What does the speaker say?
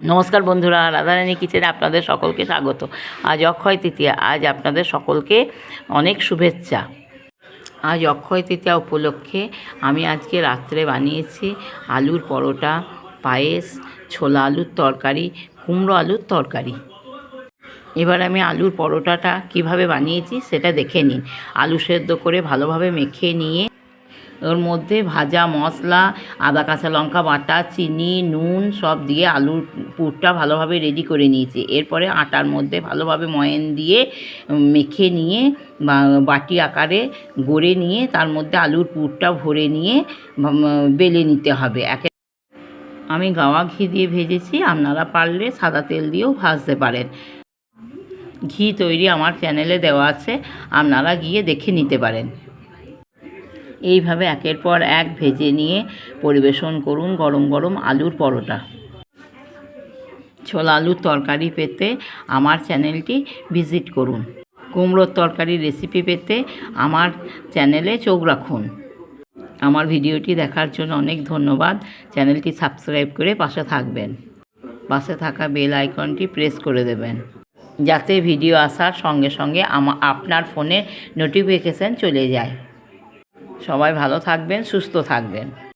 নমস্কার বন্ধুরা, রাধারানী কিচেনে আপনাদের সকলকে স্বাগত। আজ অক্ষয় তৃতীয়া। আজ আপনাদের সকলকে অনেক শুভেচ্ছা। আজ অক্ষয় তৃতীয়া উপলক্ষে আমি আজকে রাত্রে বানিয়েছি আলুর পরোটা, পায়েস, ছোলা আলুর তরকারি, কুমড়ো আলুর তরকারি। এবার আমি আলুর পরোটাটা কিভাবে বানিয়েছি সেটা দেখে নিন। আলু সেদ্ধ করে ভালোভাবে মেখে নিয়ে ওর মধ্যে ভাজা মশলা, আদা কাঁচা লঙ্কা বাটা, চিনি, নুন সব দিয়ে আলুর পুরটা ভালোভাবে রেডি করে নিয়েছি। এরপরে আটার মধ্যে ভালোভাবে ময়ান দিয়ে মেখে নিয়ে বাটি আকারে গড়ে নিয়ে তার মধ্যে আলুর পুরটা ভরে নিয়ে বেলে নিতে হবে। আমি গাওয়া ঘি দিয়ে ভেজেছি, আপনারা পারলে সাদা তেল দিয়েও ভাজতে পারেন। ঘি তৈরি আমার চ্যানেলে দেওয়া আছে, আপনারা গিয়ে দেখে নিতে পারেন। এইভাবে একের পর এক ভেজে নিয়ে পরিবেশন করুন গরম গরম আলুর পরোটা। ছোলা আলুর তরকারি পেতে আমার চ্যানেলটি ভিজিট করুন। কুমড়োর তরকারির রেসিপি পেতে আমার চ্যানেলে চোখ রাখুন। আমার ভিডিওটি দেখার জন্য অনেক ধন্যবাদ। চ্যানেলটি সাবস্ক্রাইব করে পাশে থাকবেন। পাশে থাকা বেল আইকনটি প্রেস করে দেবেন, যাতে ভিডিও আসার সঙ্গে সঙ্গে আপনার ফোনে নোটিফিকেশান চলে যায়। সবাই ভালো থাকবেন, সুস্থ থাকবেন।